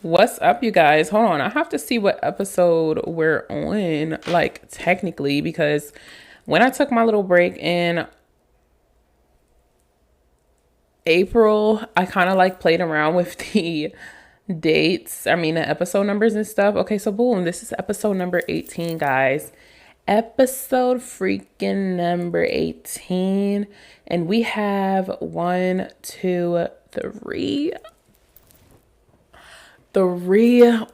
What's up, you guys? Hold on. I have to see what episode we're on, like, technically, because when I took my little break in April, I kind of like played around with the dates. I mean, the episode numbers and stuff. Okay, so boom, this is episode number 18, guys. Episode freaking number 18. And we have one, two, three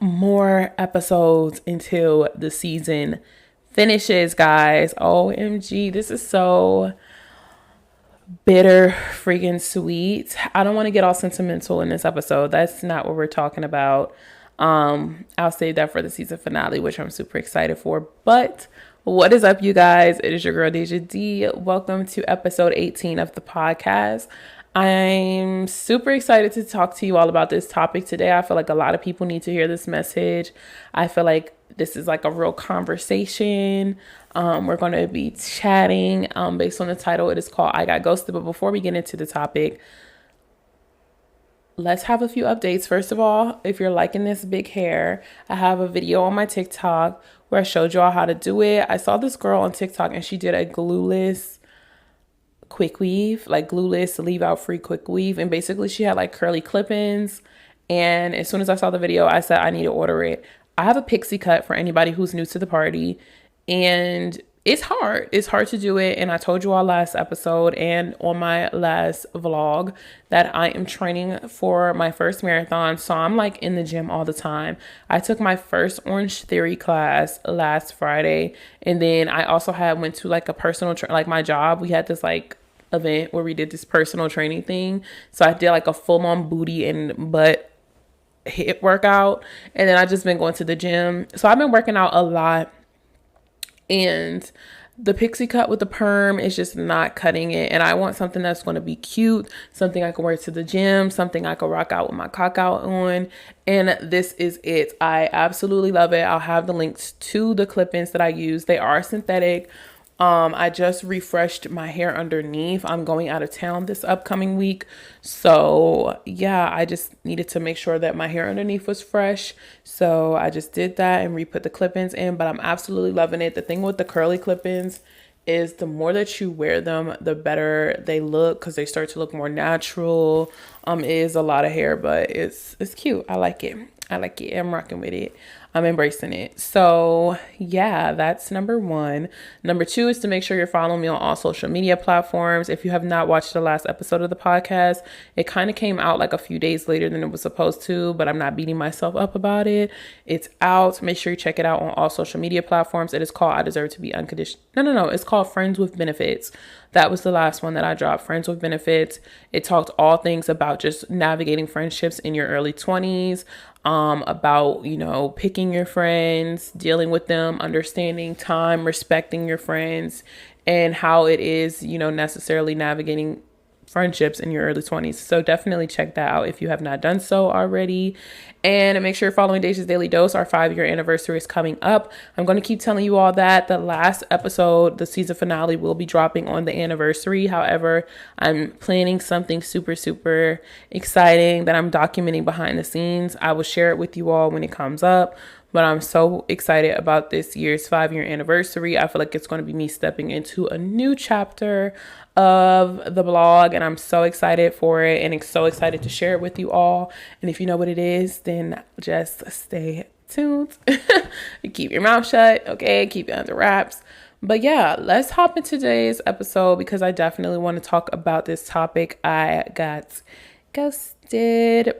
more episodes until the season finishes, guys. OMG, this is so bitter freaking sweet. I don't want to get all sentimental in this episode. That's not what we're talking about. I'll save that for the season finale, which I'm super excited for. But what is up, you guys? It is your girl Deja D. Welcome to episode 18 of the podcast. I'm super excited to talk to you all about this topic today. I feel like a lot of people need to hear this message. I feel like this is like a real conversation. We're going to be chatting based on the title. It is called I Got Ghosted. But before we get into the topic, let's have a few updates. First of all, if you're liking this big hair, I have a video on my TikTok where I showed you all how to do it. I saw this girl on TikTok and she did a glueless quick weave, like glueless leave out free quick weave. And basically she had like curly clip-ins. And as soon as I saw the video, I said, I need to order it. I have a pixie cut for anybody who's new to the party. And it's hard. It's hard to do it. And I told you all last episode and on my last vlog that I am training for my first marathon. So I'm like in the gym all the time. I took my first Orange Theory class last Friday. And then I also went to like a personal, like my job. We had this like event where we did this personal training thing. So I did like a full on booty and butt hip workout. And then I just been going to the gym. So I've been working out a lot. And the pixie cut with the perm is just not cutting it. And I want something that's going to be cute, something I can wear to the gym, something I can rock out with my cock out on. And this is it. I absolutely love it. I'll have the links to the clip-ins that I use. They are synthetic. I just refreshed my hair underneath. I'm going out of town this upcoming week. So yeah, I just needed to make sure that my hair underneath was fresh. So I just did that and re-put the clip-ins in, but I'm absolutely loving it. The thing with the curly clip-ins is the more that you wear them, the better they look because they start to look more natural. It is a lot of hair, but it's cute. I like it. I'm rocking with it. I'm embracing it. So yeah, that's number one. Number two is to make sure you're following me on all social media platforms. If you have not watched the last episode of the podcast, it kind of came out like a few days later than it was supposed to, but I'm not beating myself up about it. It's out. Make sure you check it out on all social media platforms. It is called I Deserve to Be Unconditional. No. It's called Friends with Benefits. That was the last one that I dropped, Friends with Benefits. It talked all things about just navigating friendships in your early 20s, about, picking your friends, dealing with them, understanding time, respecting your friends, and how it is, necessarily navigating friendships in your early 20s. So definitely check that out if you have not done so already. And make sure you're following Deja's Daily Dose. Our 5-year anniversary is coming up. I'm going to keep telling you all that. The last episode, the season finale, will be dropping on the anniversary. However, I'm planning something super, super exciting that I'm documenting behind the scenes. I will share it with you all when it comes up. But I'm so excited about this year's 5-year anniversary. I feel like it's going to be me stepping into a new chapter of the blog, and I'm so excited for it and so excited to share it with you all. And if you know what it is, then just stay tuned. Keep your mouth shut, okay? Keep it under wraps. But yeah, let's hop into today's episode because I definitely want to talk about this topic. I got ghosted.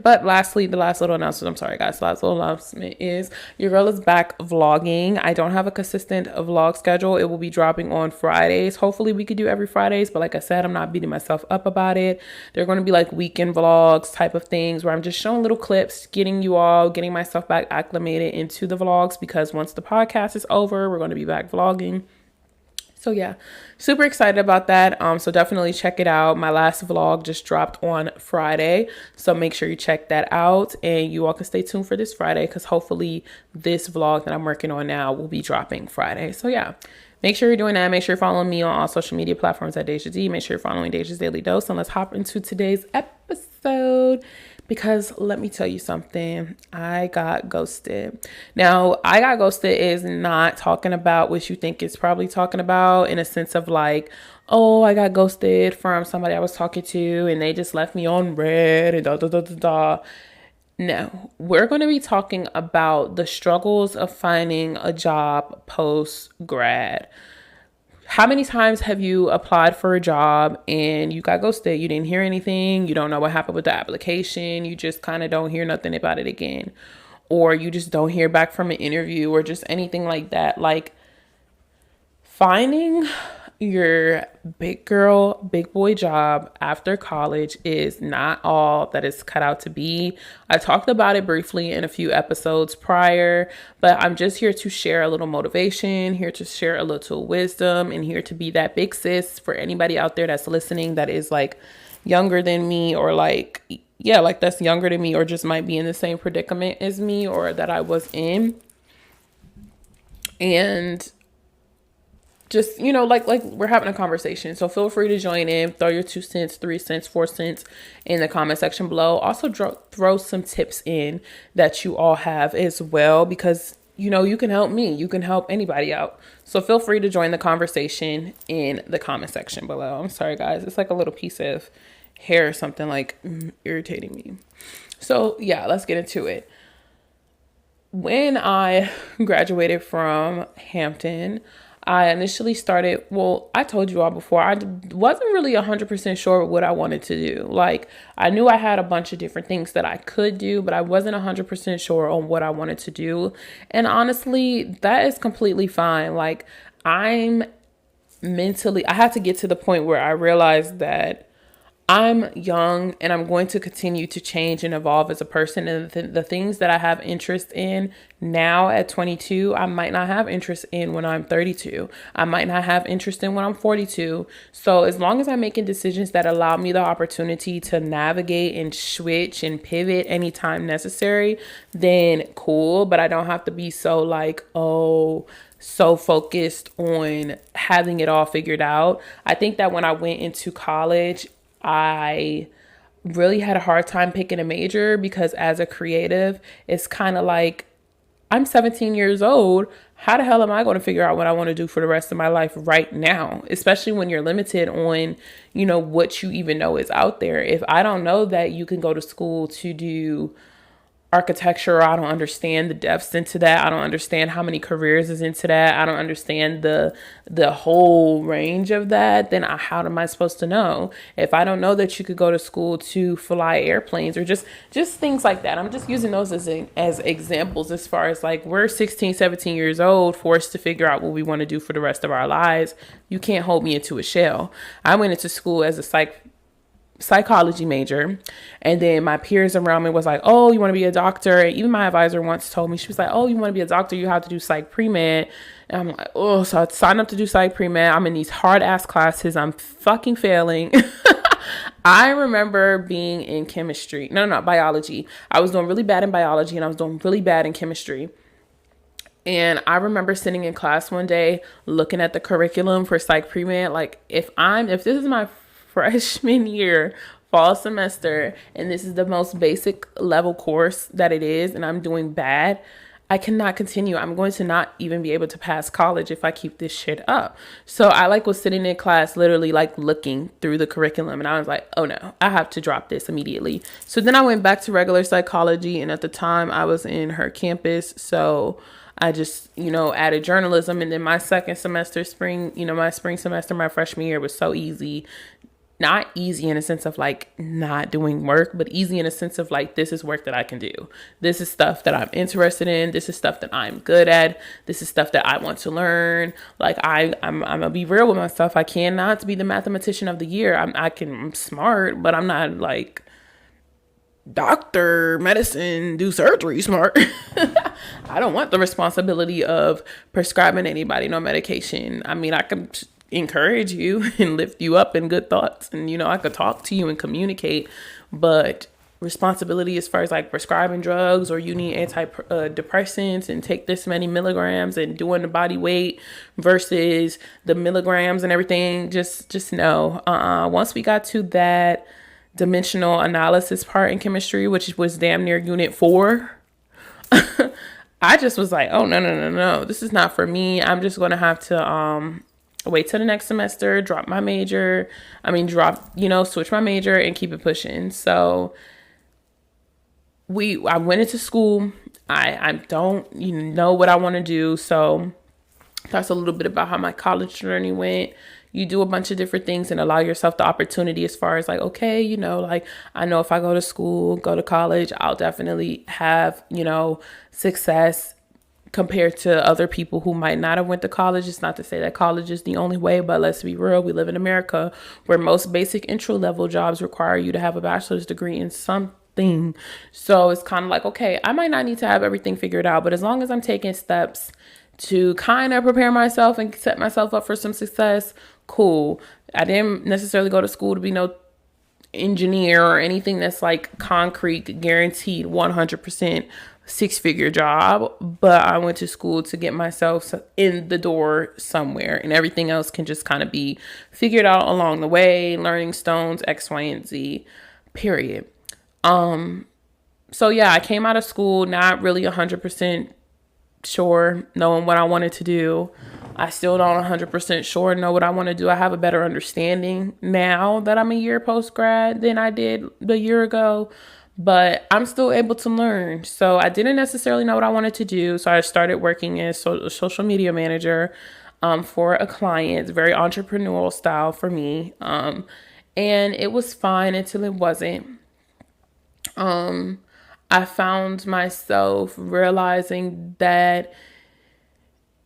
But lastly, the last little announcement, I'm sorry guys, the last little announcement is your girl is back vlogging. I don't have a consistent vlog schedule. It will be dropping on Fridays. Hopefully we could do every Fridays, but like I said, I'm not beating myself up about it. They're going to be like weekend vlogs type of things where I'm just showing little clips, getting myself back acclimated into the vlogs, because once the podcast is over, we're going to be back vlogging. So yeah, super excited about that. So definitely check it out. My last vlog just dropped on Friday. So make sure you check that out, and you all can stay tuned for this Friday because hopefully this vlog that I'm working on now will be dropping Friday. So yeah, make sure you're doing that. Make sure you're following me on all social media platforms at Deja D. Make sure you're following Deja's Daily Dose, and let's hop into today's episode. Because let me tell you something, I got ghosted. Now, I got ghosted is not talking about what you think it's probably talking about, in a sense of like, oh, I got ghosted from somebody I was talking to and they just left me on red and da da da da da. No, we're going to be talking about the struggles of finding a job post grad. How many times have you applied for a job and you got ghosted? You didn't hear anything. You don't know what happened with the application. You just kind of don't hear nothing about it again. Or you just don't hear back from an interview or just anything like that. Like, finding your big girl, big boy job after college is not all that it's cut out to be. I talked about it briefly in a few episodes prior, but I'm just here to share a little motivation, here to share a little wisdom, and here to be that big sis for anybody out there that's listening that is like younger than me, or like, yeah, like that's younger than me, or just might be in the same predicament as me or that I was in. And just, like we're having a conversation. So feel free to join in, throw your 2 cents, 3 cents, 4 cents in the comment section below. Also throw some tips in that you all have as well, because you can help me, you can help anybody out. So feel free to join the conversation in the comment section below. I'm sorry guys, it's like a little piece of hair or something like irritating me. So yeah, let's get into it. When I graduated from Hampton, I initially started, I told you all before, I wasn't really 100% sure what I wanted to do. Like, I knew I had a bunch of different things that I could do, but I wasn't 100% sure on what I wanted to do. And honestly, that is completely fine. Like, I had to get to the point where I realized that I'm young and I'm going to continue to change and evolve as a person. And the things that I have interest in now at 22, I might not have interest in when I'm 32. I might not have interest in when I'm 42. So as long as I'm making decisions that allow me the opportunity to navigate and switch and pivot anytime necessary, then cool. But I don't have to be so like, so focused on having it all figured out. I think that when I went into college, I really had a hard time picking a major, because as a creative, it's kind of like, I'm 17 years old. How the hell am I going to figure out what I want to do for the rest of my life right now? Especially when you're limited on, what you even know is out there. If I don't know that you can go to school to do architecture, I don't understand the depths into that. I don't understand how many careers is into that. I don't understand the whole range of that. Then how am I supposed to know? If I don't know that you could go to school to fly airplanes, or just things like that. I'm just using those as examples, as far as like, we're 16, 17 years old, forced to figure out what we want to do for the rest of our lives. You can't hold me into a shell. I went into school as a psychology major, and then my peers around me was like, oh, you want to be a doctor? And even my advisor once told me, she was like, oh, you want to be a doctor, you have to do psych pre-med. And I'm like, oh, so I signed up to do psych pre-med. I'm in these hard ass classes, I'm fucking failing. I remember being in biology. I was doing really bad in biology, and I was doing really bad in chemistry. And I remember sitting in class one day looking at the curriculum for psych pre-med, like, if this is my freshman year, fall semester, and this is the most basic level course that it is, and I'm doing bad, I cannot continue. I'm going to not even be able to pass college if I keep this shit up. So I was sitting in class, literally like looking through the curriculum, and I was like, oh no, I have to drop this immediately. So then I went back to regular psychology, and at the time I was in her campus, so I just, added journalism. And then my second semester, my spring semester, my freshman year was so easy. Not easy in a sense of like not doing work, but easy in a sense of like, this is work that I can do. This is stuff that I'm interested in. This is stuff that I'm good at. This is stuff that I want to learn. Like I'm gonna be real with myself. I cannot be the mathematician of the year. I'm smart, but I'm not like doctor, medicine, do surgery smart. I don't want the responsibility of prescribing anybody no medication. I mean, I can encourage you and lift you up in good thoughts, and I could talk to you and communicate, but responsibility as far as like prescribing drugs, or you need antidepressants and take this many milligrams and doing the body weight versus the milligrams and everything, just no. Once we got to that dimensional analysis part in chemistry, which was damn near unit 4. I just was like, oh, no. This is not for me. I'm just going to have to wait till the next semester, drop my major. Switch my major and keep it pushing. So I went into school. I don't know what I want to do. So that's a little bit about how my college journey went. You do a bunch of different things and allow yourself the opportunity as far as like, okay, like I know if I go to school, go to college, I'll definitely have, success compared to other people who might not have went to college. It's not to say that college is the only way, but let's be real. We live in America where most basic entry level jobs require you to have a bachelor's degree in something. So it's kind of like, okay, I might not need to have everything figured out, but as long as I'm taking steps to kind of prepare myself and set myself up for some success, cool. I didn't necessarily go to school to be no engineer or anything that's like concrete, guaranteed 100% 6-figure job, but I went to school to get myself in the door somewhere, and everything else can just kind of be figured out along the way, learning stones, X, Y, and Z, period. So yeah, I came out of school not really 100% sure knowing what I wanted to do. I still don't 100% sure know what I want to do. I have a better understanding now that I'm a year post grad than I did the year ago, but I'm still able to learn. So I didn't necessarily know what I wanted to do. So I started working as a social media manager for a client, very entrepreneurial style for me. And it was fine until it wasn't. I found myself realizing that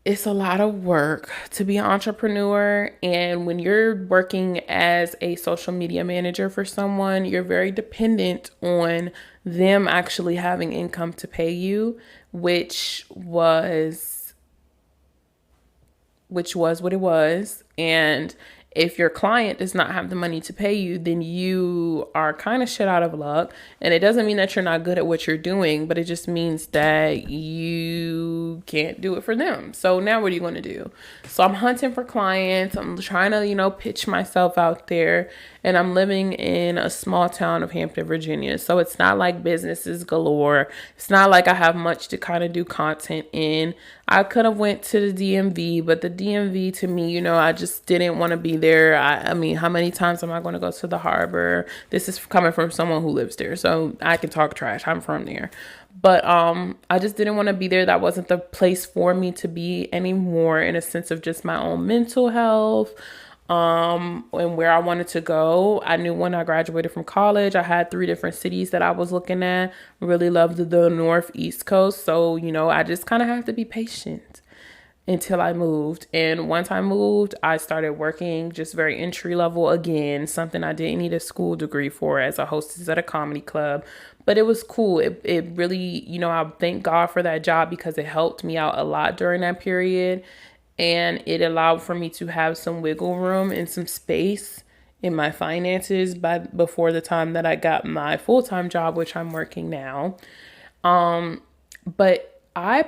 it's a lot of work to be an entrepreneur. And when you're working as a social media manager for someone, you're very dependent on them actually having income to pay you, which was what it was. And if your client does not have the money to pay you, then you are kind of shit out of luck. And it doesn't mean that you're not good at what you're doing, but it just means that you can't do it for them. So now what are you going to do? So I'm hunting for clients. I'm trying to, pitch myself out there. And I'm living in a small town of Hampton, Virginia. So it's not like businesses galore. It's not like I have much to kind of do content in. I could have went to the DMV, but the DMV to me, I just didn't want to be there. I mean, how many times am I going to go to the harbor? This is coming from someone who lives there, so I can talk trash. I'm from there. But I just didn't want to be there. That wasn't the place for me to be anymore, in a sense of just my own mental health. And where I wanted to go. I knew when I graduated from college, I had 3 different cities that I was looking at. Really loved the Northeast coast. So, I just kind of have to be patient until I moved. And once I moved, I started working just very entry level again, something I didn't need a school degree for, as a hostess at a comedy club. But it was cool. It really, I thank God for that job because it helped me out a lot during that period. And it allowed for me to have some wiggle room and some space in my finances before the time that I got my full-time job, which I'm working now. But I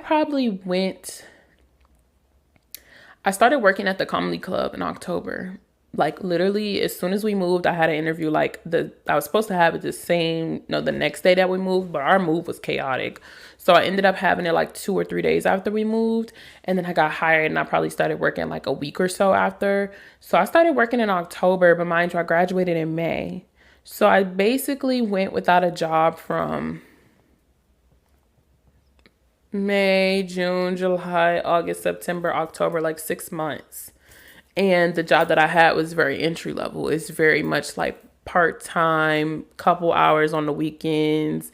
started working at the comedy club in October. Like literally as soon as we moved, I had an interview I was supposed to have it the next day that we moved, but our move was chaotic. So I ended up having it like 2 or 3 days after we moved. And then I got hired and I probably started working like a week or so after. So I started working in October, but mind you, I graduated in May. So I basically went without a job from May, June, July, August, September, October, like 6 months. And the job that I had was very entry level. It's very much like part-time, couple hours on the weekends,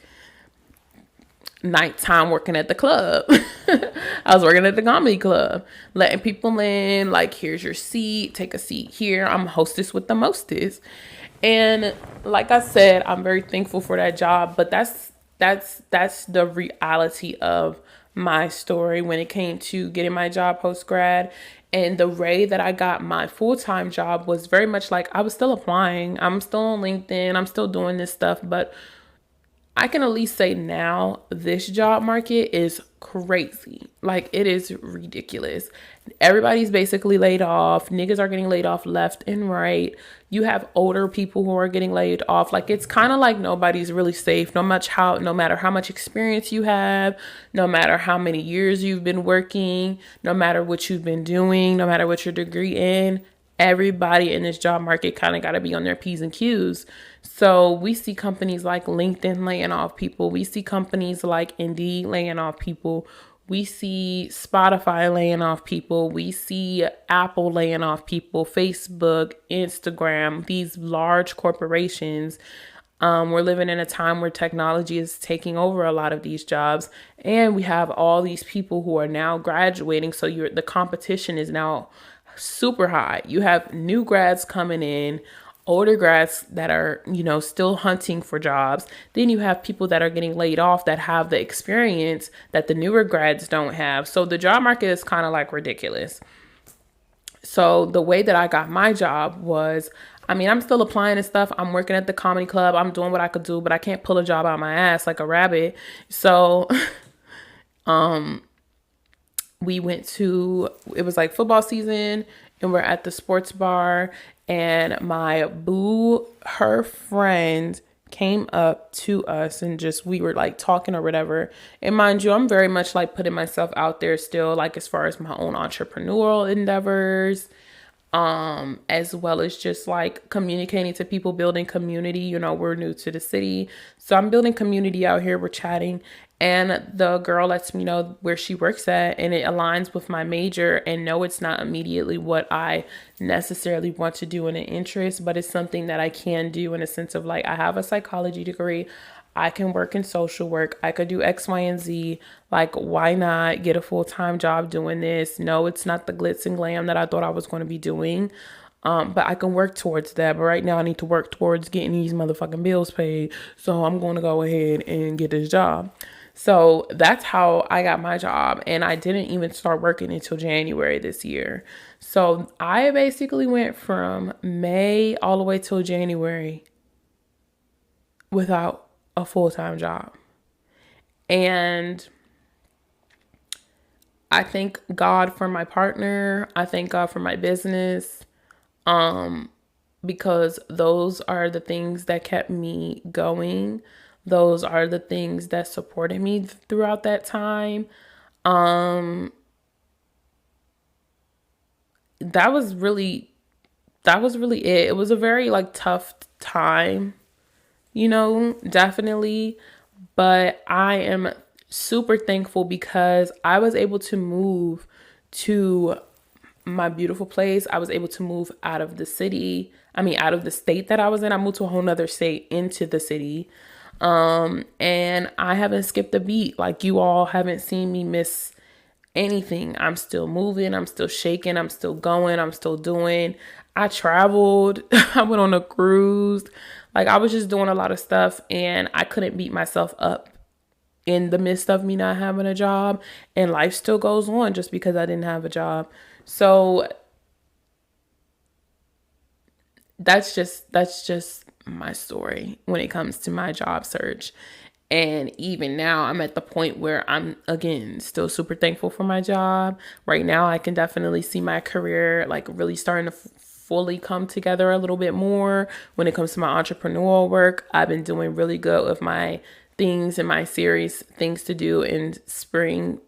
nighttime working at the club. I was working at the comedy club, letting people in, like, here's your seat, take a seat here. I'm hostess with the mostest. And like I said, I'm very thankful for that job, but that's the reality of my story when it came to getting my job post-grad. And the way that I got my full-time job was very much like I was still applying. I'm still on LinkedIn. I'm still doing this stuff, but I can at least say now this job market is crazy. Like, it is ridiculous. Everybody's basically laid off. Niggas are getting laid off left and right. You have older people who are getting laid off. Like, it's kind of like nobody's really safe. No matter how much experience you have, no matter how many years you've been working, no matter what you've been doing, no matter what your degree in, everybody in this job market kind of got to be on their P's and Q's. So we see companies like LinkedIn laying off people. We see companies like Indeed laying off people. We see Spotify laying off people. We see Apple laying off people, Facebook, Instagram, these large corporations. We're living in a time where technology is taking over a lot of these jobs, and we have all these people who are now graduating. So the competition is now super high. You have new grads coming in, older grads that are, still hunting for jobs. Then you have people that are getting laid off that have the experience that the newer grads don't have. So the job market is kind of like ridiculous. So the way that I got my job was, I'm still applying and stuff. I'm working at the comedy club. I'm doing what I could do, but I can't pull a job out of my ass like a rabbit. So, it was like football season, and we're at the sports bar, and my boo, her friend came up to us, and we were like talking or whatever. And mind you, I'm very much like putting myself out there still, like as far as my own entrepreneurial endeavors, as well as just like communicating to people, building community. We're new to the city, so I'm building community out here. We're chatting, and the girl lets me know where she works at, and it aligns with my major. And no, it's not immediately what I necessarily want to do in an interest, but it's something that I can do in a sense of like, I have a psychology degree. I can work in social work. I could do X, Y, and Z. Like, why not get a full-time job doing this? No, it's not the glitz and glam that I thought I was going to be doing. But I can work towards that. But right now I need to work towards getting these motherfucking bills paid. So I'm going to go ahead and get this job. So that's how I got my job. And I didn't even start working until January this year. So I basically went from May all the way till January without a full-time job. And I thank God for my partner. I thank God for my business. Because those are the things that kept me going. Those are the things that supported me throughout that time. That was really it. It was a very like tough time, definitely. But I am super thankful because I was able to move to my beautiful place. I was able to move out of the out of the state that I was in. I moved to a whole nother state into the city. And I haven't skipped a beat. Like, you all haven't seen me miss anything. I'm still moving. I'm still shaking. I'm still going. I'm still doing. I traveled. I went on a cruise. Like, I was just doing a lot of stuff, and I couldn't beat myself up in the midst of me not having a job. And life still goes on just because I didn't have a job. So that's just my story when it comes to my job search. And even now, I'm at the point where I'm, again, still super thankful for my job. Right now, I can definitely see my career like really starting to fully come together a little bit more when it comes to my entrepreneurial work. I've been doing really good with my things in my series, things to do in spring.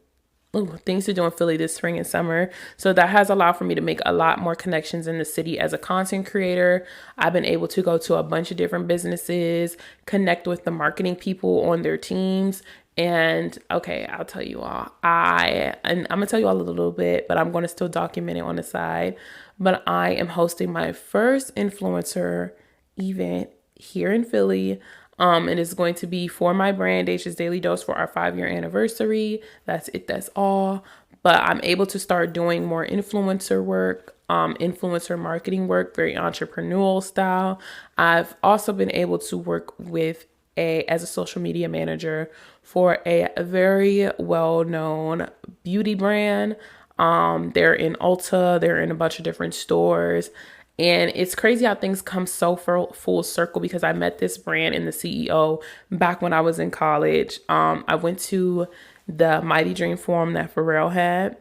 Things to do in Philly this spring and summer. So that has allowed for me to make a lot more connections in the city as a content creator. I've been able to go to a bunch of different businesses, connect with the marketing people on their teams. And okay, I'll tell you all. I'm going to tell you all a little bit, but I'm going to still document it on the side. But I am hosting my first influencer event here in Philly. It is going to be for my brand, Dacia's Daily Dose, for our 5-year anniversary. That's it. That's all. But I'm able to start doing more influencer work, influencer marketing work, very entrepreneurial style. I've also been able to work with as a social media manager for a very well-known beauty brand. They're in Ulta. They're in a bunch of different stores. And it's crazy how things come so full circle because I met this brand and the CEO back when I was in college. I went to the Mighty Dream Forum that Pharrell had.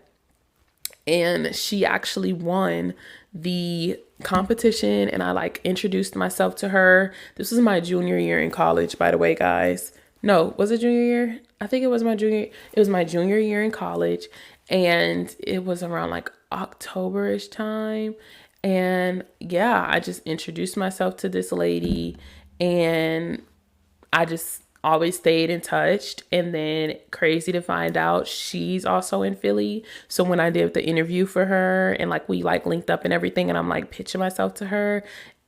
And she actually won the competition, and I like introduced myself to her. This was my junior year in college, by the way, guys. No, was it junior year? I think it was my junior. It was my junior year in college, and it was around like October-ish time. And yeah, I just introduced myself to this lady, and I just always stayed in touch. And then crazy to find out she's also in Philly. So when I did the interview for her and like we like linked up and everything, and I'm like pitching myself to her,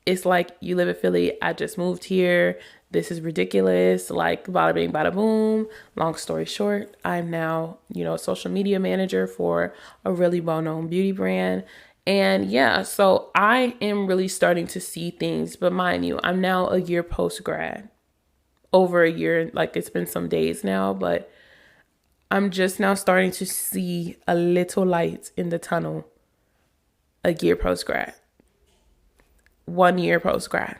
it's like, you live in Philly, I just moved here, this is ridiculous, like bada bing bada boom. Long story short, I'm now, a social media manager for a really well-known beauty brand. And yeah, so I am really starting to see things. But mind you, I'm now a year post grad, over a year, like it's been some days now, but I'm just now starting to see a little light in the tunnel. A year post grad, 1 year post grad.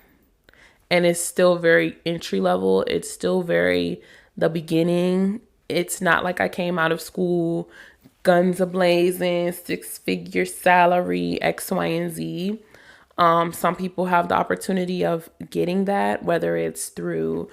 And it's still very entry level. It's still very the beginning. It's not like I came out of school guns a-blazing, 6-figure salary, X, Y, and Z. Some people have the opportunity of getting that, whether it's through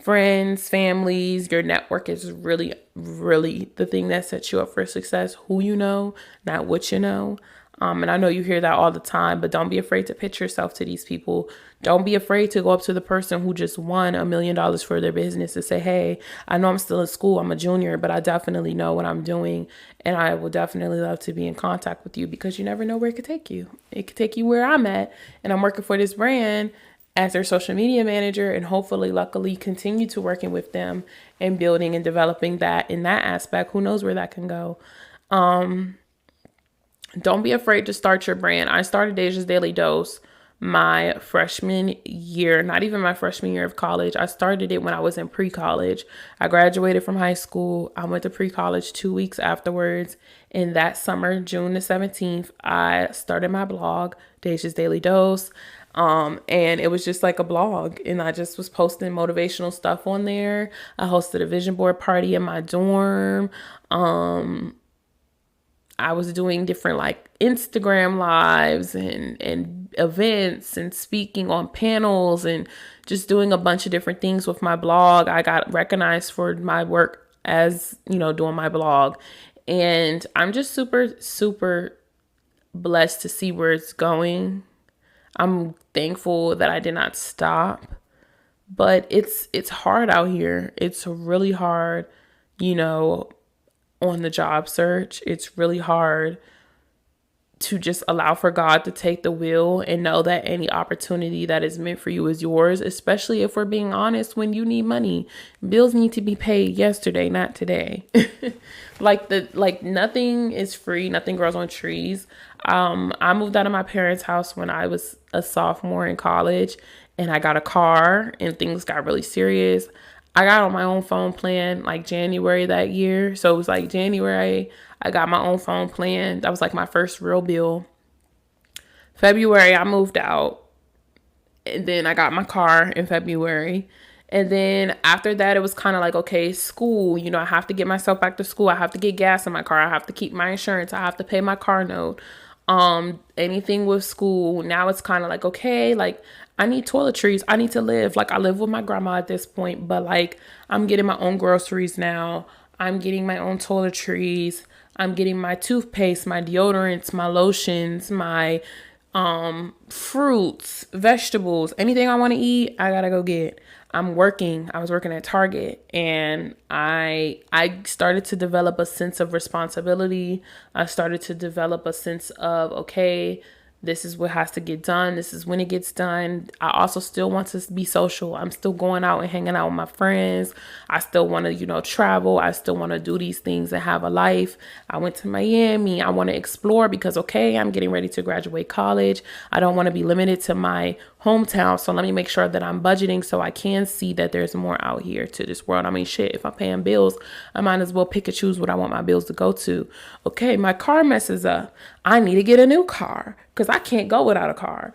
friends, families. Your network is really, really the thing that sets you up for success. Who you know, not what you know. And I know you hear that all the time, but don't be afraid to pitch yourself to these people. Don't be afraid to go up to the person who just won $1 million for their business and say, hey, I know I'm still in school, I'm a junior, but I definitely know what I'm doing. And I will definitely love to be in contact with you, because you never know where it could take you. It could take you where I'm at, and I'm working for this brand as their social media manager, and hopefully, luckily, continue to working with them and building and developing that in that aspect. Who knows where that can go? Don't be afraid to start your brand. I started Deja's Daily Dose my freshman year, not even my freshman year of college. I started it when I was in pre-college. I graduated from high school. I went to pre-college 2 weeks afterwards. And that summer, June the 17th, I started my blog, Deja's Daily Dose. And it was just like a blog, and I just was posting motivational stuff on there. I hosted a vision board party in my dorm. I was doing different like Instagram lives and events and speaking on panels and just doing a bunch of different things with my blog. I got recognized for my work as, doing my blog. And I'm just super, super blessed to see where it's going. I'm thankful that I did not stop, but it's hard out here. It's really hard, on the job search. It's really hard to just allow for God to take the wheel and know that any opportunity that is meant for you is yours, especially if we're being honest, when you need money. Bills need to be paid yesterday, not today. like nothing is free, nothing grows on trees. I moved out of my parents' house when I was a sophomore in college, and I got a car, and things got really serious. I got on my own phone plan like January that year. So it was like January, I got my own phone plan. That was like my first real bill. February, I moved out. And then I got my car in February. And then after that, it was kind of like, okay, school, I have to get myself back to school. I have to get gas in my car. I have to keep my insurance. I have to pay my car note. Anything with school. Now it's kind of like, okay, like I need toiletries. I need to live. Like I live with my grandma at this point, but like I'm getting my own groceries now. I'm getting my own toiletries. I'm getting my toothpaste, my deodorants, my lotions, my fruits, vegetables, anything I want to eat, I gotta go get. I'm working. I was working at Target, and I started to develop a sense of responsibility. I started to develop a sense of, okay, this is what has to get done. This is when it gets done. I also still want to be social. I'm still going out and hanging out with my friends. I still want to, travel. I still want to do these things and have a life. I went to Miami. I want to explore because, okay, I'm getting ready to graduate college. I don't want to be limited to my hometown. So let me make sure that I'm budgeting so I can see that there's more out here to this world. I mean, shit, if I'm paying bills, I might as well pick and choose what I want my bills to go to. Okay, my car messes up. I need to get a new car because I can't go without a car.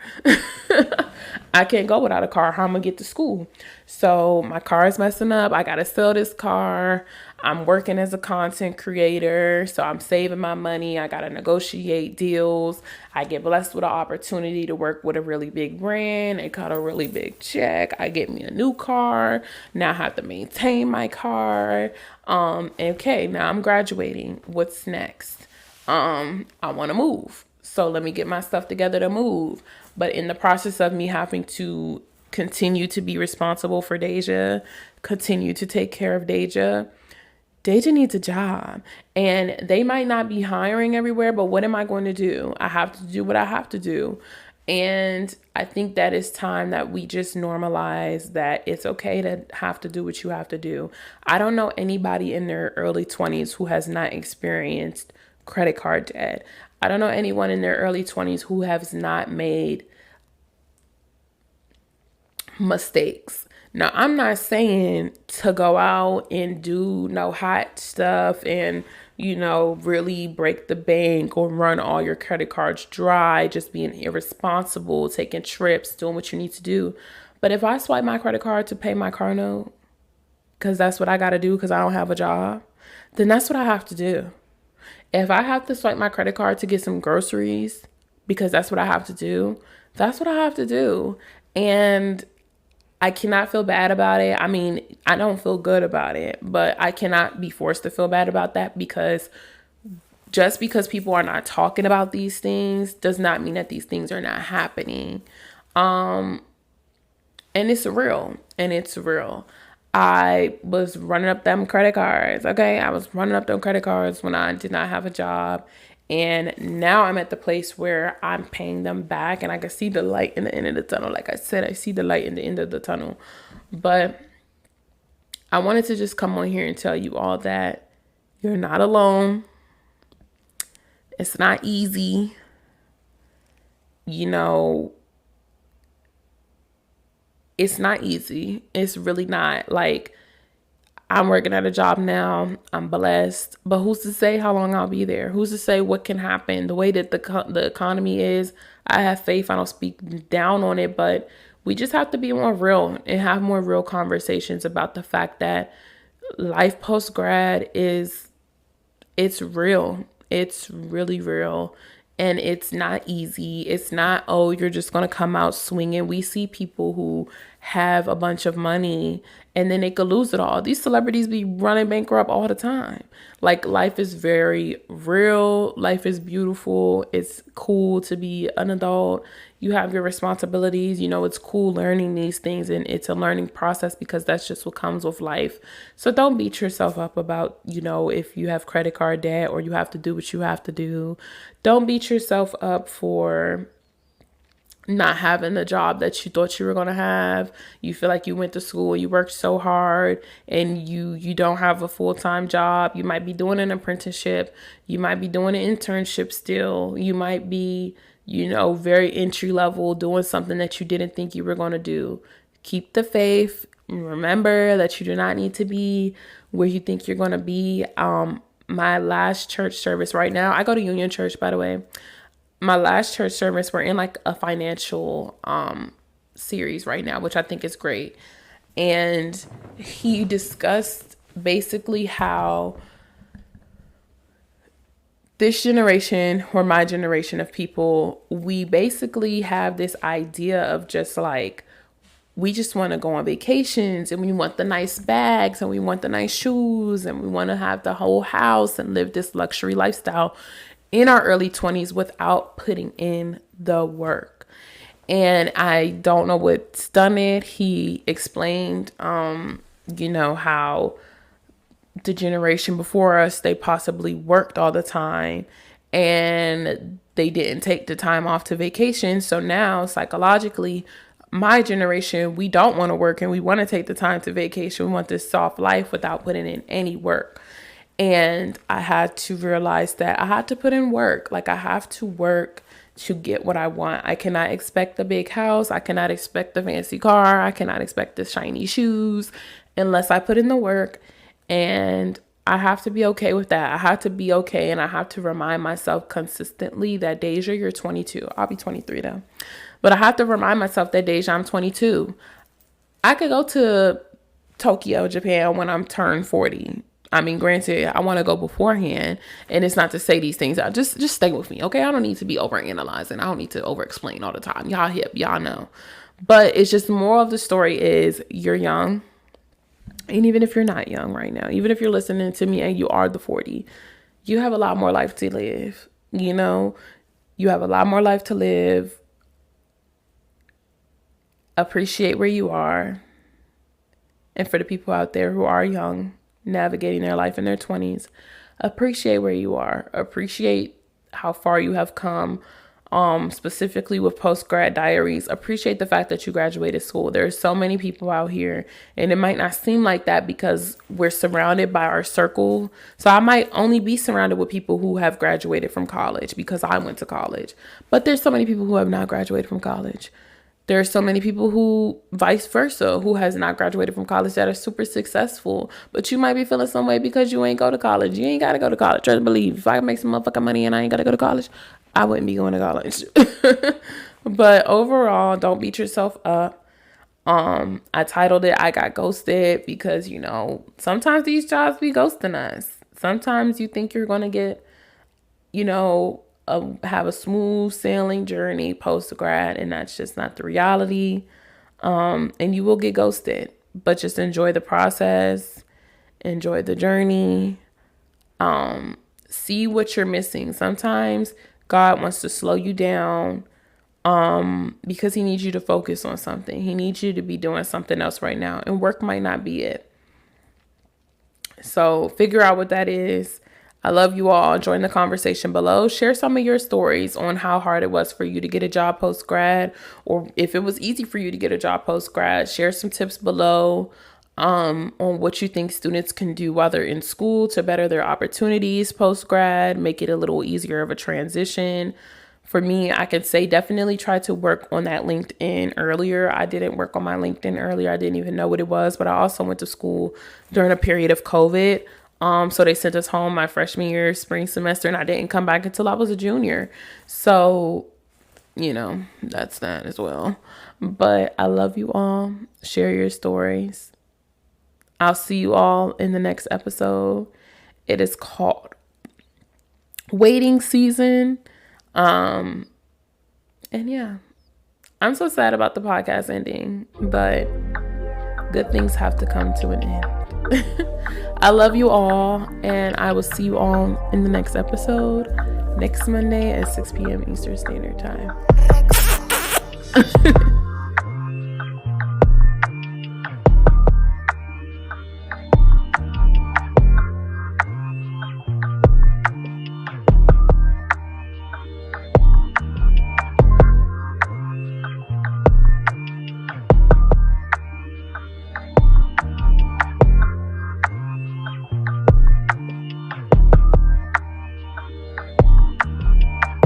I can't go without a car. How am I going to get to school? So my car is messing up. I got to sell this car. I'm working as a content creator. So I'm saving my money. I got to negotiate deals. I get blessed with an opportunity to work with a really big brand. They cut a really big check. I get me a new car. Now I have to maintain my car. Okay, now I'm graduating. What's next? I want to move. So let me get my stuff together to move. But in the process of me having to continue to be responsible for Deja, continue to take care of Deja, Deja needs a job. And they might not be hiring everywhere, but what am I going to do? I have to do what I have to do. And I think that it's time that we just normalize that it's okay to have to do what you have to do. I don't know anybody in their early 20s who has not experienced credit card debt. I don't know anyone in their early 20s who has not made mistakes. Now, I'm not saying to go out and do no hot stuff and, really break the bank or run all your credit cards dry, just being irresponsible, taking trips, doing what you need to do. But if I swipe my credit card to pay my car note, because that's what I got to do because I don't have a job, then that's what I have to do. If I have to swipe my credit card to get some groceries because that's what I have to do, that's what I have to do. And I cannot feel bad about it. I mean, I don't feel good about it, but I cannot be forced to feel bad about that because just because people are not talking about these things does not mean that these things are not happening. And it's real. And it's real. I was running up them credit cards. Okay. I was running up them credit cards when I did not have a job. And now I'm at the place where I'm paying them back and I can see the light in the end of the tunnel. Like I said, I see the light in the end of the tunnel. But I wanted to just come on here and tell you all that you're not alone. It's not easy. It's not easy. It's really not. Like, I'm working at a job now. I'm blessed. But who's to say how long I'll be there? Who's to say what can happen? The way that the economy is, I have faith. I don't speak down on it, but we just have to be more real and have more real conversations about the fact that life post-grad it's real. It's really real. And it's not easy. It's not, oh, you're just going to come out swinging. We see people who have a bunch of money and then they could lose it all. These celebrities be running bankrupt all the time. Like, life is very real. Life is beautiful. It's cool to be an adult. You have your responsibilities. It's cool learning these things, and it's a learning process because that's just what comes with life. So don't beat yourself up about, if you have credit card debt or you have to do what you have to do. Don't beat yourself up for not having the job that you thought you were going to have. You feel like you went to school, you worked so hard, and you don't have a full-time job. You might be doing an apprenticeship. You might be doing an internship still. You might be, very entry level, doing something that you didn't think you were going to do. Keep the faith. Remember that you do not need to be where you think you're going to be. My last church service right now, I go to Union Church, by the way. My last church service, we're in like a financial series right now, which I think is great. And he discussed basically how this generation, or my generation of people, we basically have this idea of just like, we just want to go on vacations and we want the nice bags and we want the nice shoes and we want to have the whole house and live this luxury lifestyle in our early 20s without putting in the work. And I don't know what's done it. He explained, how the generation before us, they possibly worked all the time and they didn't take the time off to vacation. So now psychologically, my generation, we don't want to work and we want to take the time to vacation. We want this soft life without putting in any work. And I had to realize that I had to put in work. Like, I have to work to get what I want. I cannot expect the big house. I cannot expect the fancy car. I cannot expect the shiny shoes unless I put in the work. And I have to be okay with that. I have to be okay. And I have to remind myself consistently that, Deja, you're 22. I'll be 23 though. But I have to remind myself that, Deja, I'm 22. I could go to Tokyo, Japan when I'm turned 40. I mean, granted, I want to go beforehand, and it's not to say these things out. Just stay with me, okay? I don't need to be overanalyzing. I don't need to over-explain all the time. Y'all hip, y'all know. But it's just, more of the story is, you're young. And even if you're not young right now, even if you're listening to me and you are the 40, you have a lot more life to live. You know, you have a lot more life to live. Appreciate where you are. And for the people out there who are young, navigating their life in their 20s, appreciate where you are. Appreciate how far you have come. Specifically with post-grad diaries, appreciate the fact that you graduated school. There's so many people out here, and it might not seem like that because we're surrounded by our circle. So I might only be surrounded with people who have graduated from college because I went to college. But there's so many people who have not graduated from college. There are so many people who, vice versa, who has not graduated from college that are super successful. But you might be feeling some way because you ain't go to college. You ain't got to go to college. Try to believe. If I make some motherfucking money and I ain't got to go to college, I wouldn't be going to college. But overall, don't beat yourself up. I titled it, I Got Ghosted, because, you know, sometimes these jobs be ghosting us. Sometimes you think you're going to get, you know, have a smooth sailing journey post-grad, and that's just not the reality. And you will get ghosted, but just enjoy the process, enjoy the journey, see what you're missing. Sometimes God wants to slow you down because he needs you to focus on something. He needs you to be doing something else right now, and work might not be it. So figure out what that is. I love you all. Join the conversation below. Share some of your stories on how hard it was for you to get a job post-grad, or if it was easy for you to get a job post-grad. Share some tips below on what you think students can do while they're in school to better their opportunities post-grad, make it a little easier of a transition. For me, I could say definitely try to work on that LinkedIn earlier. I didn't work on my LinkedIn earlier. I didn't even know what it was, but I also went to school during a period of COVID. So they sent us home my freshman year, spring semester, and I didn't come back until I was a junior. So, you know, that's that as well. But I love you all. Share your stories. I'll see you all in the next episode. It is called Waiting Season. And yeah, I'm so sad about the podcast ending, but good things have to come to an end. I love you all, and I will see you all in the next episode next Monday at 6 p.m. Eastern Standard Time.